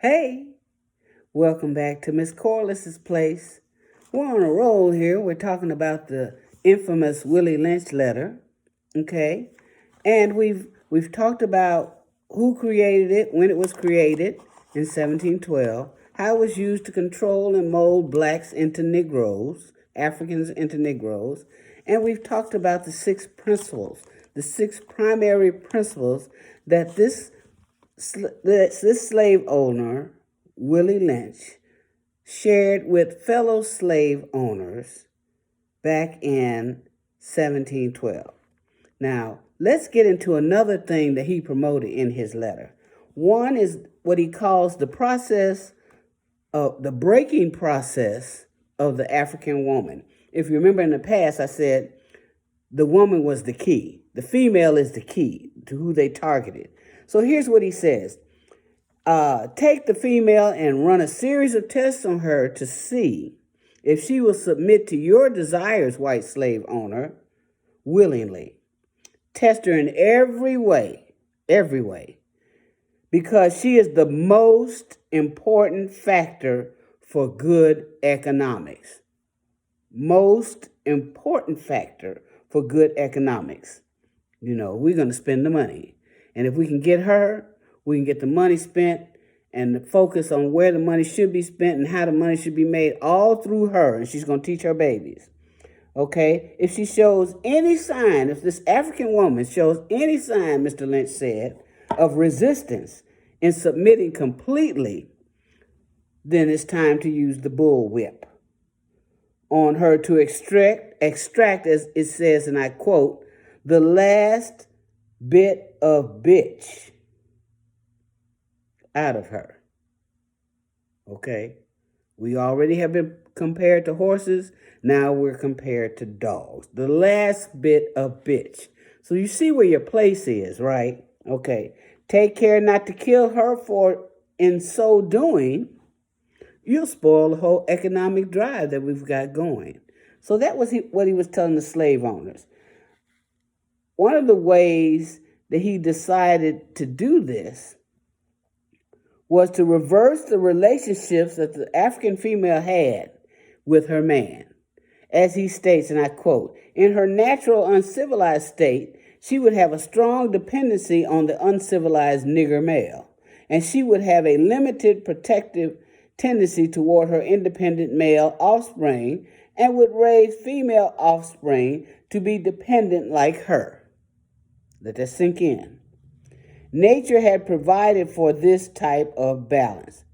Hey, welcome back to Miss Corliss's place. We're on a roll here. We're talking about the infamous Willie Lynch letter, okay? And we've talked about who created it, when it was created in 1712, how it was used to control and mold blacks into Negroes, Africans into Negroes, and we've talked about the six principles, the six primary principles that this slave owner, Willie Lynch, shared with fellow slave owners back in 1712. Now, let's get into another thing that he promoted in his letter. One is what he calls the process of the breaking process of the African woman. If you remember in the past, I said the woman was the key. The female is the key to who they targeted. So here's what he says. Take the female and run a series of tests on her to see if she will submit to your desires, white slave owner, willingly. Test her in every way, because she is the most important factor for good economics. Most important factor for good economics. You know, we're going to spend the money. And if we can get her, we can get the money spent and the focus on where the money should be spent and how the money should be made all through her. And she's going to teach her babies. Okay? If she shows any sign, if this African woman shows any sign, Mr. Lynch said, of resistance in submitting completely, then it's time to use the bullwhip on her to extract, as it says, and I quote, the last bit of bitch out of her. Okay? We already have been compared to horses. Now we're compared to dogs. The last bit of bitch. So you see where your place is, right? Okay. Take care not to kill her, for in so doing, you'll spoil the whole economic drive that we've got going. So that was what he was telling the slave owners. One of the ways that he decided to do this was to reverse the relationships that the African female had with her man. As he states, and I quote, in her natural uncivilized state, she would have a strong dependency on the uncivilized nigger male, and she would have a limited protective tendency toward her independent male offspring and would raise female offspring to be dependent like her. Let that sink in. Nature had provided for this type of balance.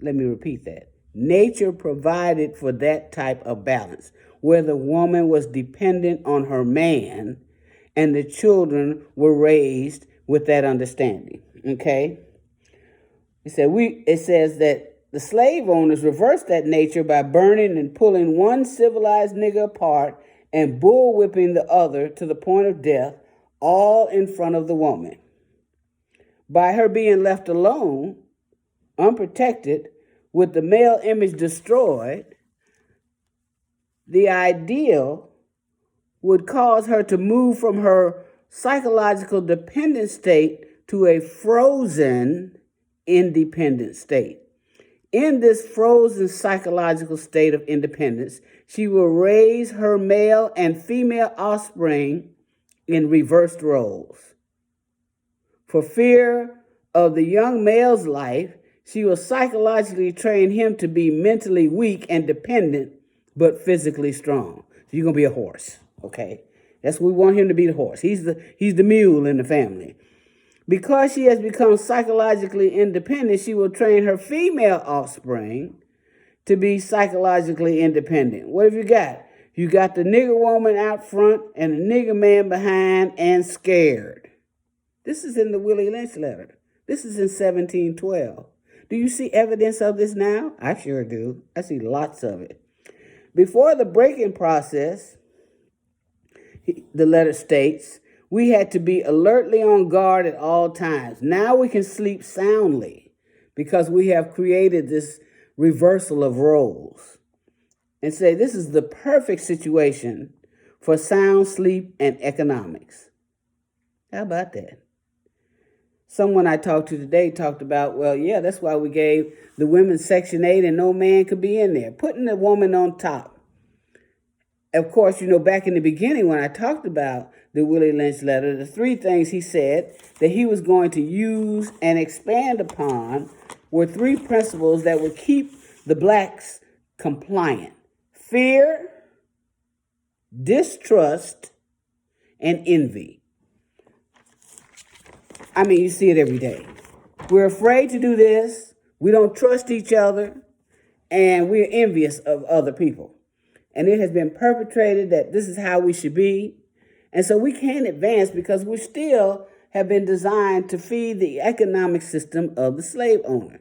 Let me repeat that. Nature provided for that type of balance, where the woman was dependent on her man and the children were raised with that understanding. Okay? It says that the slave owners reversed that nature by burning and pulling one civilized nigger apart and bullwhipping the other to the point of death, all in front of the woman. By her being left alone, unprotected, with the male image destroyed, the ideal would cause her to move from her psychological dependent state to a frozen independent state. In this frozen psychological state of independence, she will raise her male and female offspring in reversed roles. For fear of the young male's life, she will psychologically train him to be mentally weak and dependent, but physically strong. So you're going to be a horse, okay? That's what we want him to be, the horse. He's the mule in the family. Because she has become psychologically independent, she will train her female offspring to be psychologically independent. What have you got? You got the nigger woman out front and the nigger man behind and scared. This is in the Willie Lynch letter. This is in 1712. Do you see evidence of this now? I sure do. I see lots of it. Before the breaking process, the letter states, we had to be alertly on guard at all times. Now we can sleep soundly because we have created this reversal of roles. And say this is the perfect situation for sound sleep and economics. How about that? someone I talked to today talked about, well, yeah, that's why we gave the women Section 8 and no man could be in there, putting the woman on top. Of course, back in the beginning when I talked about the Willie Lynch letter, the three things he said that he was going to use and expand upon were three principles that would keep the blacks compliant: fear, distrust, and envy. I mean, you see it every day. We're afraid to do this, we don't trust each other, and we're envious of other people. And it has been perpetrated that this is how we should be. And so we can't advance because we still have been designed to feed the economic system of the slave owner.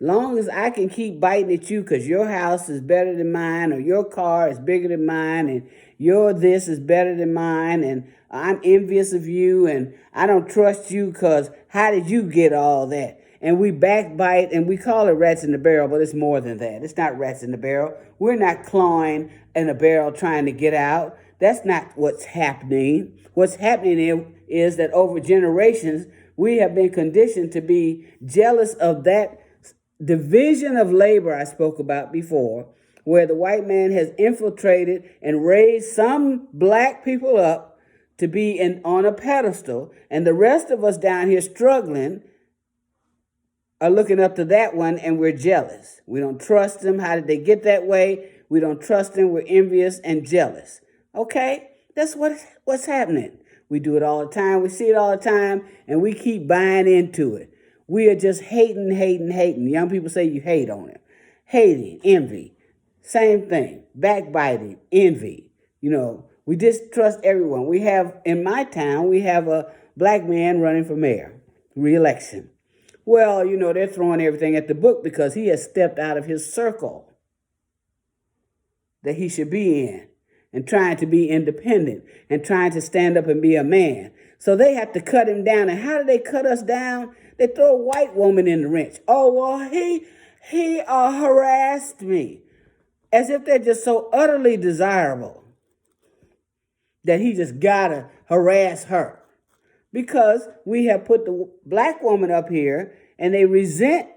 Long as I can keep biting at you because your house is better than mine, or your car is bigger than mine, and your this is better than mine, and I'm envious of you, and I don't trust you because how did you get all that? And we backbite, and we call it rats in the barrel, but it's more than that. It's not rats in the barrel. We're not clawing in a barrel trying to get out. That's not what's happening. What's happening is that over generations, we have been conditioned to be jealous of that division of labor I spoke about before, where the white man has infiltrated and raised some black people up to be on a pedestal, and the rest of us down here struggling are looking up to that one, and we're jealous. We don't trust them. How did they get that way? We don't trust them. We're envious and jealous. Okay? That's what's happening. We do it all the time. We see it all the time, and we keep buying into it. We are just hating. Young people say you hate on it. Hating, envy, same thing. Backbiting, envy. We distrust everyone. We have, in my town, we have a black man running for mayor, re-election. Well, they're throwing everything at the book because he has stepped out of his circle that he should be in and trying to be independent and trying to stand up and be a man. So they have to cut him down. And how do they cut us down? They throw a white woman in the wrench. Oh, well, he harassed me. As if they're just so utterly desirable that he just gotta harass her. Because we have put the black woman up here and they resent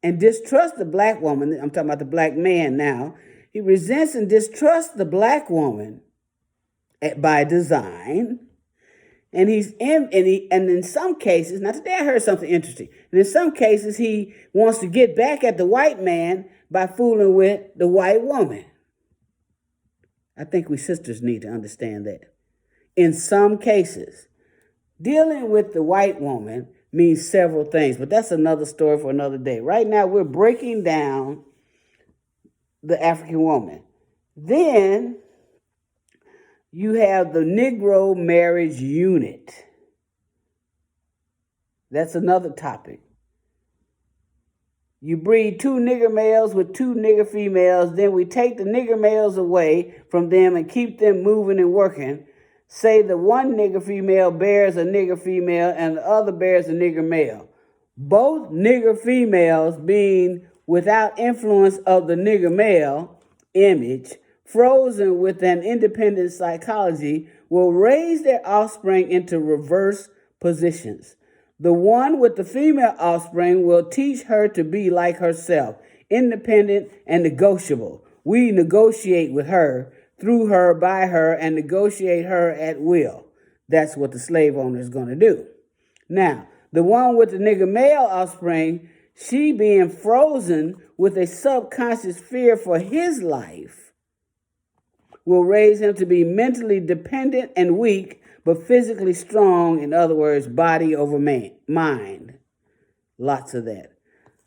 and distrust the black woman. I'm talking about the black man now. He resents and distrusts the black woman by design. And in some cases, now today I heard something interesting. And in some cases, he wants to get back at the white man by fooling with the white woman. I think we sisters need to understand that. In some cases, dealing with the white woman means several things, but that's another story for another day. Right now, we're breaking down the African woman. Then you have the Negro marriage unit. That's another topic. You breed two nigger males with two nigger females, then we take the nigger males away from them and keep them moving and working. Say the one nigger female bears a nigger female and the other bears a nigger male. Both nigger females being without influence of the nigger male image, frozen with an independent psychology, will raise their offspring into reverse positions. The one with the female offspring will teach her to be like herself, independent and negotiable. We negotiate with her, through her, by her, and negotiate her at will. That's what the slave owner is going to do. Now, the one with the nigger male offspring, she being frozen with a subconscious fear for his life, will raise him to be mentally dependent and weak, but physically strong. In other words, body over mind. Lots of that.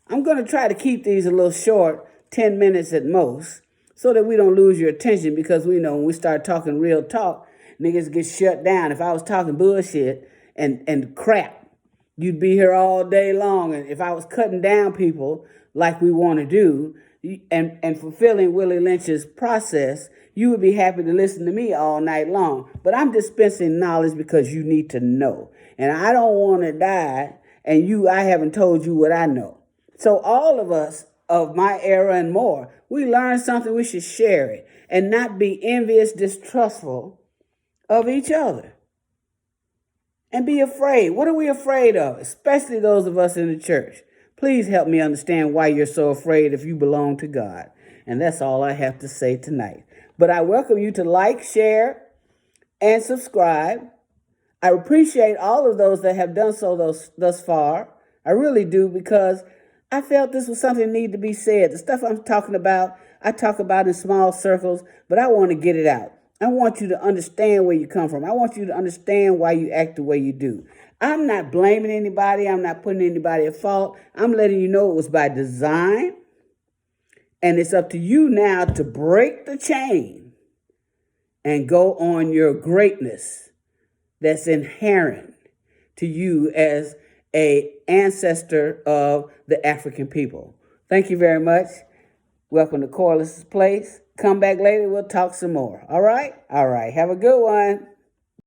I'm going to try to keep these a little short, 10 minutes at most, so that we don't lose your attention, because we know when we start talking real talk, niggas get shut down. If I was talking bullshit and crap, you'd be here all day long. And if I was cutting down people like we want to do and fulfilling Willie Lynch's process, you would be happy to listen to me all night long. But I'm dispensing knowledge because you need to know. And I don't want to die and I haven't told you what I know. So all of us of my era and more, we learn something, we should share it and not be envious, distrustful of each other. and be afraid. What are we afraid of? Especially those of us in the church. Please help me understand why you're so afraid if you belong to God. And that's all I have to say tonight. But I welcome you to like, share, and subscribe. I appreciate all of those that have done so thus far. I really do, because I felt this was something that needed to be said. The stuff I'm talking about, I talk about in small circles, but I want to get it out. I want you to understand where you come from. I want you to understand why you act the way you do. I'm not blaming anybody. I'm not putting anybody at fault. I'm letting you know it was by design. And it's up to you now to break the chain and go on your greatness that's inherent to you as an ancestor of the African people. Thank you very much. Welcome to Corliss's Place. Come back later. We'll talk some more. All right? All right. Have a good one.